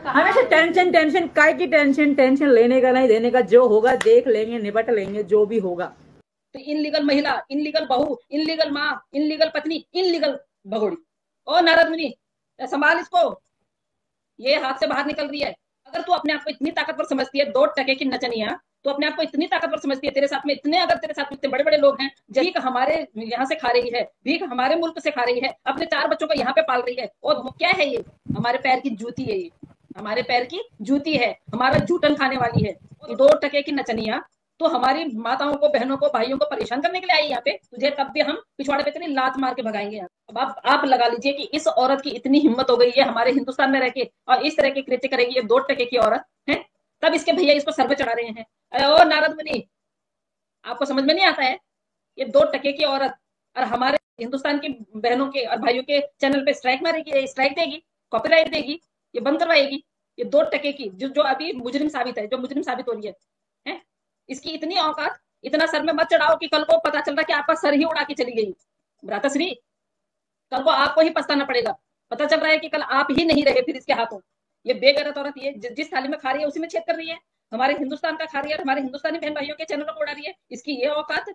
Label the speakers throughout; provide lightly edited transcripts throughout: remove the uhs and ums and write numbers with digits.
Speaker 1: हमेशा tension tension, काय की टेंशन, टेंशन लेने का नहीं देने का, जो होगा देख लेंगे, निपट लेंगे, जो भी होगा।
Speaker 2: तो इनलीगल महिला, इनलीगल बहू, इनलीगल माँ, इनलीगल पत्नी, इनलीगल भगोड़ी। ओ नारद मुनि, संभाल इसको, ये हाथ से बाहर निकल रही है। अगर तू अपने आप को इतनी ताकतवर समझती है, 2 टके की नचनिया, तो अपने आप को इतनी ताकतवर समझती है, तेरे साथ में इतने, अगर तेरे साथ इतने बड़े बड़े लोग हैं, भीख हमारे यहाँ से खा रही है, भीख हमारे मुल्क से खा रही है, अपने 4 बच्चों को यहाँ पे पाल रही है, और वो क्या है, ये हमारे पैर की जूती है, ये हमारे पैर की जूती है, हमारा जूठन खाने वाली है। 2 टके की नचनिया तो हमारी माताओं को, बहनों को, भाइयों को परेशान करने के लिए आई यहाँ पे। तुझे तब भी हम पिछवाड़े पे तेरी लात मार के भगाएंगे। अब आप लगा लीजिए कि इस औरत की इतनी हिम्मत हो गई है हमारे हिंदुस्तान में रह के, और इस तरह के कृत्य करेगी ये 2 टके की औरत है। तब इसके भैया इसको सर पे चढ़ा रहे हैं। अरे ओ नारद मुनि, आपको समझ में नहीं आता है? ये 2 टके की औरत और हमारे हिंदुस्तान की बहनों के और भाइयों के चैनल पे स्ट्राइक मारेगी, स्ट्राइक देगी, कॉपीराइट देगी, ये बंद करवाएगी। ये 2 टके की जो अभी मुजरिम साबित है, जो मुजरिम साबित हो रही है? इसकी इतनी औकात, इतना सर में मत चढ़ाओ कि कल को पता चल रहा कि आपका सर ही उड़ा के चली गई भ्राताश्री। कल को आपको ही पछताना पड़ेगा। पता चल रहा है कि कल आप ही नहीं रहे फिर इसके हाथों। ये बेगैरत औरत, ये जिस थाली में खा रही है उसी में छेद कर रही है, हमारे हिंदुस्तान का खा रही है, हमारे हिंदुस्तानी बहन भाइयों के चैनलों को उड़ा रही है। इसकी ये औकात,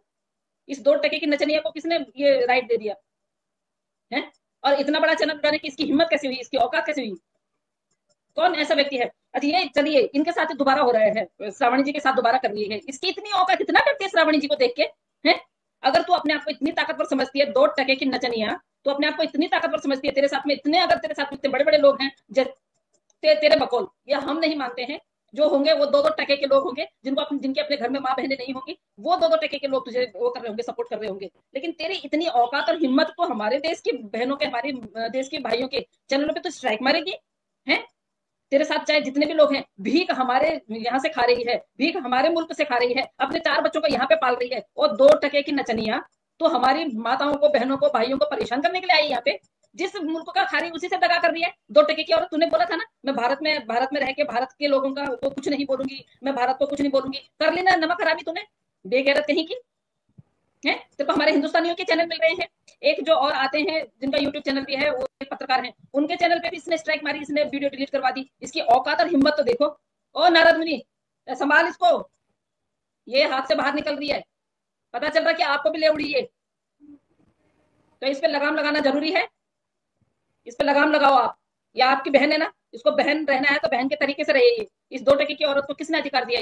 Speaker 2: इस 2 टके की नचनिया को किसने ये राइट दे दिया है? और इतना बड़ा चैनल उड़ाने की इसकी हिम्मत कैसे हुई, इसकी औकात कैसे हुई? कौन ऐसा व्यक्ति है? अच्छा ये चलिए, इनके साथ दोबारा हो रहा है, श्रावणी जी के साथ दोबारा कर रही है। इसकी इतनी औकात, इतना डरती है श्रावणी जी को देख के है? अगर तू अपने आप को इतनी ताकतवर समझती है, 2 टके की नचनिया, तो अपने आप को इतनी ताकतवर समझती है, तेरे साथ में इतने, अगर तेरे साथ इतने बड़े बड़े लोग हैं, तेरे बकौल, या हम नहीं मानते हैं, जो होंगे वो 2-2 टके के लोग होंगे, जिनके अपने घर में माँ बहनें नहीं होंगी, वो 2-2 टके के लोग तुझे वो कर रहे होंगे, सपोर्ट कर रहे होंगे। लेकिन तेरी इतनी औकात और हिम्मत तो हमारे देश की बहनों के, हमारे देश के भाइयों के चैनलों पे तो स्ट्राइक मारेगी है? तेरे साथ चाहे जितने भी लोग हैं, भीख हमारे यहाँ से खा रही है, भीख हमारे मुल्क से खा रही है, अपने 4 बच्चों को यहाँ पे पाल रही है, और 2 टके की नचनिया तो हमारी माताओं को, बहनों को, भाइयों को परेशान करने के लिए आई यहाँ पे। जिस मुल्क का खा रही उसी से दगा कर रही है। 2 टके की औरत, तूने बोला था ना, मैं भारत में रह के भारत के लोगों का को कुछ नहीं बोलूंगी, मैं भारत को कुछ नहीं बोलूंगी। कर लेना नमक हरामी तूने, बेगैरत कहीं की है। तो हमारे हिंदुस्तानियों के चैनल मिल रहे हैं। एक जो और आते हैं जिनका यूट्यूब चैनल भी है, वो एक पत्रकार हैं, उनके चैनल पे भी इसने स्ट्राइक मारी, इसने वीडियो डिलीट करवा दी। इसकी औकात और हिम्मत तो देखो। ओ नारद मुनि, संभाल इसको, ये हाथ से बाहर निकल रही है। पता चल रहा कि आपको भी ले उड़ी है, तो इस पे लगाम लगाना जरूरी है। इस पे लगाम लगाओ आप। या आपकी बहन है ना, इसको बहन रहना है तो बहन के तरीके से रहिए। इस 2 टके की औरत को किसने अधिकार दिया?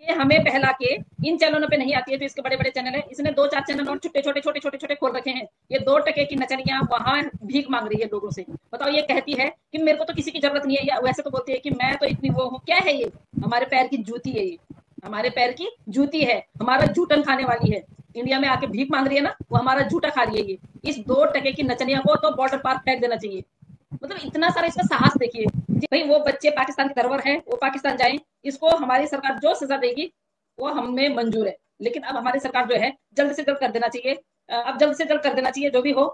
Speaker 2: ये हमें बहला के इन चैनलों पे नहीं आती है, जो इसके बड़े बड़े चैनल है। इसने 2-4 चैनल और छोटे छोटे छोटे छोटे छोटे खोल रखे हैं। ये 2 टके की नचनिया वहां भीख मांग रही है लोगों से। बताओ, ये कहती है कि मेरे को तो किसी की जरूरत नहीं है, या वैसे तो बोलती है कि मैं तो इतनी वो हूँ। क्या है ये? हमारे पैर की जूती है, ये हमारे पैर की जूती है, हमारा जूठन खाने वाली है। इंडिया में आके भीख मांग रही है ना, वो हमारा जूठा खा रही है। ये इस 2 टके की नचनिया को तो बॉर्डर पार फेंक देना चाहिए। मतलब इतना सारा इसका साहस देखिए। भाई वो बच्चे पाकिस्तान की धरोहर है, वो पाकिस्तान जाए, इसको हमारी सरकार जो सजा देगी वो हमें मंजूर है। लेकिन अब हमारी सरकार जो है, जल्द से जल्द कर देना चाहिए। अब जल्द से जल्द कर देना चाहिए जो भी हो।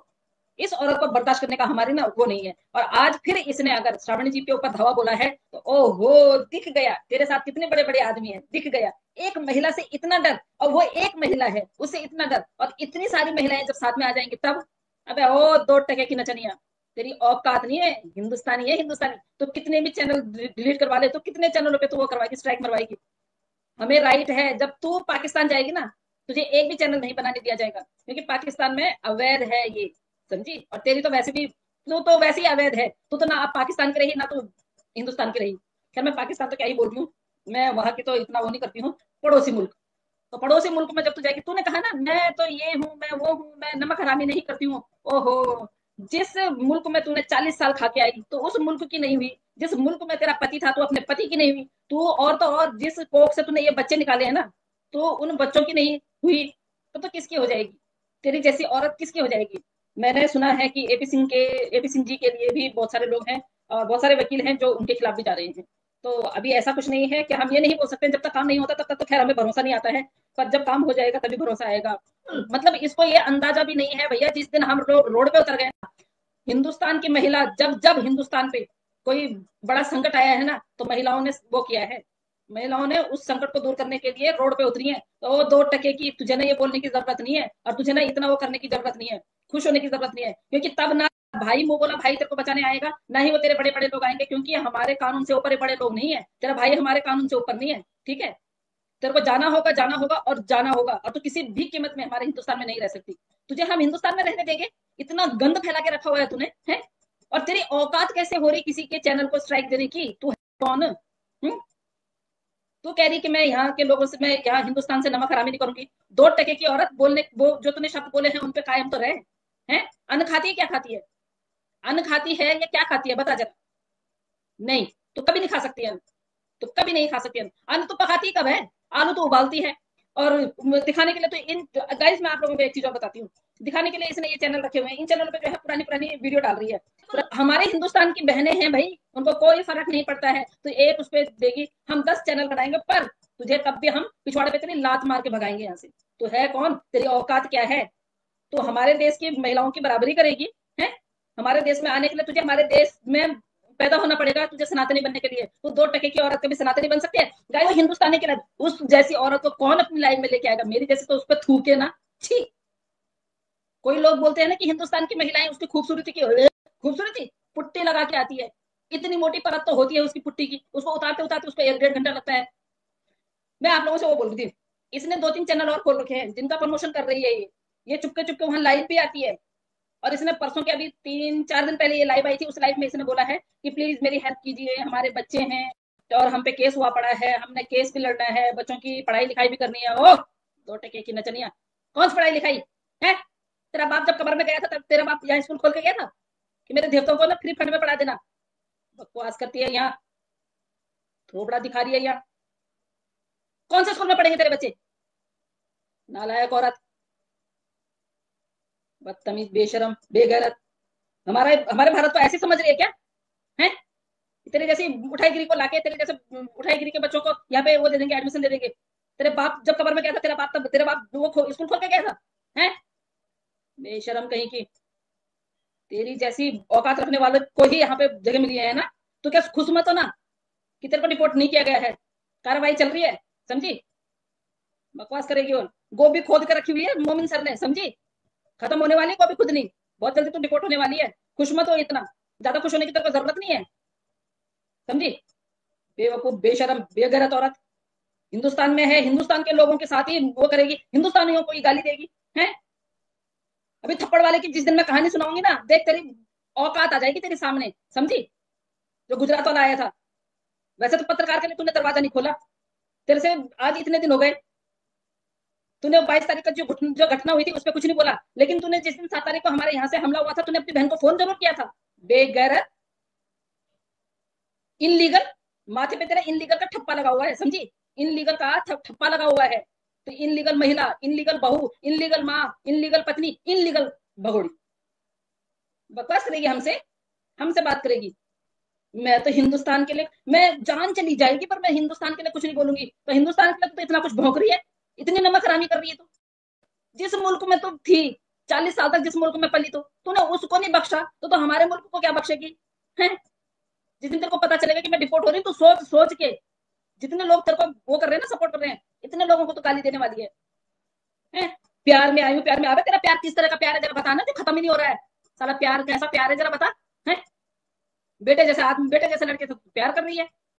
Speaker 2: इस औरत को बर्दाश्त करने का हमारी ना वो नहीं है। और आज फिर इसने अगर श्रावणी जी के ऊपर धावा बोला है, तो ओहो, दिख गया तेरे साथ कितने बड़े बड़े आदमी हैं, दिख गया। एक महिला से इतना डर, और वो एक महिला है, उससे इतना डर, और इतनी सारी महिलाएं जब साथ में आ जाएंगी तब। अबे ओ 2 टके की नचनिया, तेरी औकात नहीं है। हिंदुस्तानी है हिंदुस्तानी, तो कितने भी चैनल डिलीट करवा ले, तो कितने चैनलों पे तो वो करवाएगी, स्ट्राइक मरवाएगी। हमें राइट है, जब तू पाकिस्तान जाएगी ना, तुझे एक भी चैनल नहीं बनाने दिया जाएगा, क्योंकि पाकिस्तान में अवैध है ये, समझी? और तेरी तो वैसे भी, तू तो वैसे ही अवैध है। तू तो ना आप पाकिस्तान की रही, ना तो हिंदुस्तान की रही। खैर मैं पाकिस्तान तो क्या ही बोल रही हूँ, मैं वहां की तो इतना वो नहीं करती हूँ। पड़ोसी मुल्क, तो पड़ोसी मुल्क में जब तू जाएगी, तूने कहा ना मैं तो ये हूँ, मैं वो हूँ, मैं नमक हरामी नहीं करती हूँ। ओहो, जिस मुल्क में तूने 40 साल खा के आई, तो उस मुल्क की नहीं हुई। जिस मुल्क में तेरा पति था, तो अपने पति की नहीं हुई। तू और तो और जिस कोख से तूने ये बच्चे निकाले हैं ना, तो उन बच्चों की नहीं हुई, तो किसकी हो जाएगी? तेरी जैसी औरत किसकी हो जाएगी? मैंने सुना है कि एपी सिंह जी के लिए भी बहुत सारे लोग हैं, और बहुत सारे वकील हैं जो उनके खिलाफ भी जा रहे हैं। तो अभी ऐसा कुछ नहीं है कि हम ये नहीं बोल सकते, जब तक काम नहीं होता तब तक तो खैर हमें भरोसा नहीं आता है। पर जब काम हो जाएगा तभी भरोसा आएगा। मतलब इसको ये अंदाजा भी नहीं है भैया, जिस दिन हम रोड पे उतर गए, हिंदुस्तान की महिला, जब जब हिंदुस्तान पे कोई बड़ा संकट आया है ना, तो महिलाओं ने वो किया है। महिलाओं ने उस संकट को दूर करने के लिए रोड पे उतरी है। तो 2 टके की तुझे ना ये बोलने की जरूरत नहीं है, और तुझे ना इतना वो करने की जरूरत नहीं है, खुश होने की जरूरत नहीं है, क्योंकि तब ना भाई मुंह बोला भाई तेरे को बचाने आएगा, ना ही वो तेरे बड़े बड़े लोग आएंगे, क्योंकि हमारे कानून से ऊपर बड़े लोग नहीं है। तेरा भाई हमारे कानून से ऊपर नहीं है, ठीक है। तेरे को जाना होगा, जाना होगा और जाना होगा, और तू किसी भी कीमत में हमारे हिंदुस्तान में नहीं रह सकती। तुझे हम हिंदुस्तान में रहने देंगे? इतना गंद फैला के रखा हुआ है तूने, है। और तेरी औकात कैसे हो रही किसी के चैनल को स्ट्राइक देने की? तू है कौन? तू कह रही कि मैं यहाँ के लोगों से, मैं यहाँ हिंदुस्तान से नमक हरामी नहीं करूंगी। 2 टके की औरत बोलने, वो जो तूने शब्द बोले हैं उन पे कायम तो रहे हैं। अन्न खाती है, क्या खाती है? अन्न खाती है या क्या खाती है, बता जरा। नहीं, तो कभी नहीं खा सकती अन्न, तो कभी नहीं खा सकती अन्न। अन्न तो पकाती कब है? आलू तो उबालती है। और दिखाने के लिए तो इन गाइस, मैं आप लोगों को एक चीज और बताती हूँ। दिखाने के लिए इसने ये चैनल रखे हुए हैं, इन चैनलों पे जो है पुरानी पुरानी वीडियो डाल रही है। तो हमारे हिंदुस्तान की बहनें हैं भाई, उनको कोई फर्क नहीं पड़ता है। तो एक उस पर देगी, हम 10 चैनल बनाएंगे, पर तुझे तब भी हम पिछवाड़े पे तेरी लात मार के भगाएंगे यहाँ से। तो है कौन? तेरी औकात क्या है? तो हमारे देश की महिलाओं की बराबरी करेगी, है? हमारे देश में आने के लिए तुझे हमारे देश में पैदा होना पड़ेगा, तुझे सनातनी बनने के लिए। तो 2 टके की औरत कभी सनातनी बन सकती है? गाइस, हिंदुस्तानी के लिए उस जैसी औरत को कौन अपनी लाइफ में लेके आएगा? मेरी जैसे तो उस पर थूके ना, छी। कोई लोग बोलते हैं ना कि हिंदुस्तान की महिलाएं उसकी खूबसूरती की, खूबसूरती पुट्टी लगा के आती है। इतनी मोटी परत तो होती है उसकी पुट्टी की, उसको उतारते उतारते उसको 1-1.5 घंटा लगता है। मैं आप लोगों से वो बोल रही थी, इसने 2-3 चैनल और खोल रखे हैं जिनका प्रमोशन कर रही है ये चुपके चुपके वहां लाइव भी आती है। और इसने परसों के अभी 3-4 दिन पहले ये लाइव आई थी, उस लाइव में इसने बोला है कि प्लीज मेरी हेल्प कीजिए, हमारे बच्चे हैं और हम पे केस हुआ पड़ा है, हमने केस भी लड़ना है, बच्चों की पढ़ाई लिखाई भी करनी है। ओ 2 टके की नचनिया, कौन सी पढ़ाई लिखाई है? तेरा बाप जब कब्र में गया था तब तेरा बाप यहाँ स्कूल खोल के गया था कि मेरे देवताओं को ना फ्री फंड में पढ़ा देना? बकवास करती है यहाँ, थोबड़ा दिखा रही है यहाँ। कौन से स्कूल में पढ़ेंगे तेरे बच्चे? नालायक औरत, बदतमीज, बेशरम, बेगैरत। हमारे भारत को ऐसे समझ रही है क्या? है? तेरे जैसी उठाईगिरी को लाके, तेरे जैसे उठाईगिरी के बच्चों को यहाँ पे वो दे देंगे, एडमिशन दे देंगे। तेरे बाप जब कब्र में गया था, तेरा बाप, तब तेरा बाप वो स्कूल खोल के गया था, है? बेशरम कहीं की। तेरी जैसी औकात रखने वाले को ही यहाँ पे जगह मिली है ना? तो क्या खुश मत हो ना कि तेरे को डिपोर्ट नहीं किया गया है, कार्रवाई चल रही है, समझी? बकवास करेगी। और गोभी खोद कर रखी हुई है मोमिन सर ने, समझी? खत्म होने वाली गोभी खुद नहीं, बहुत जल्दी तो डिपोर्ट होने वाली है। खुश मत हो, इतना ज्यादा खुश होने की तेरे को जरूरत नहीं है, समझी? बेवकूफ, बेशरम, बेगैरत औरत हिंदुस्तान में है, हिंदुस्तान के लोगों के साथ ही वो करेगी, हिंदुस्तानियों को ही गाली देगी, है? अभी थप्पड़ वाले की जिस दिन मैं कहानी सुनाऊंगी ना, देख तेरी औकात आ जाएगी तेरे सामने, समझी? जो गुजरात वाला आया था, वैसे तो पत्रकार के लिए तूने दरवाजा नहीं खोला, तेरे से आज इतने दिन हो गए, तूने 22 तारीख का जो घटना हुई थी उस पर कुछ नहीं बोला, लेकिन तूने जिस दिन 7 तारीख को हमारे यहाँ से हमला हुआ था, तूने अपनी बहन को फोन जरूर किया था। बेगैरत, इनलीगल, माथे पे तेरा इनलीगल का ठप्पा लगा हुआ है, समझी? इनलीगल का ठप्पा लगा हुआ है। तो इनलीगल महिला, इनलीगल बहू, इनलीगल माँ, इनलीगल पत्नी, इनलीगल भगोड़ी बकवास करेगी हमसे, हमसे बात करेगी। मैं तो हिंदुस्तान के लिए, मैं जान चली जाएगी पर मैं हिंदुस्तान के लिए कुछ नहीं बोलूंगी। तो हिंदुस्तान के लिए तो इतना कुछ भौंक रही है, इतनी नमक हरामी कर रही है। तो जिस मुल्क में तुम थी 40 साल तक, जिस मुल्क में पली, तो तूने उसको नहीं बख्शा, तो हमारे मुल्क को क्या बख्शेगी? है? जिस दिन तेरे को पता चलेगा कि मैं डिपोर्ट हो रही हूँ, तो सोच सोच के, जितने लोग तेरे को वो कर रहे हैं ना, सपोर्ट कर रहे हैं, इतने लोगों को तो गाली देने वाली है? प्यार में आई हूँ, प्यार में आवे। तेरा प्यार किस तरह का प्यार है जरा बताना, जो खत्म ही नहीं हो रहा है। साला प्यार कैसा प्यार है जरा बता, है? बेटे जैसे आदमी, बेटे जैसे लड़के से प्यार कर रही है,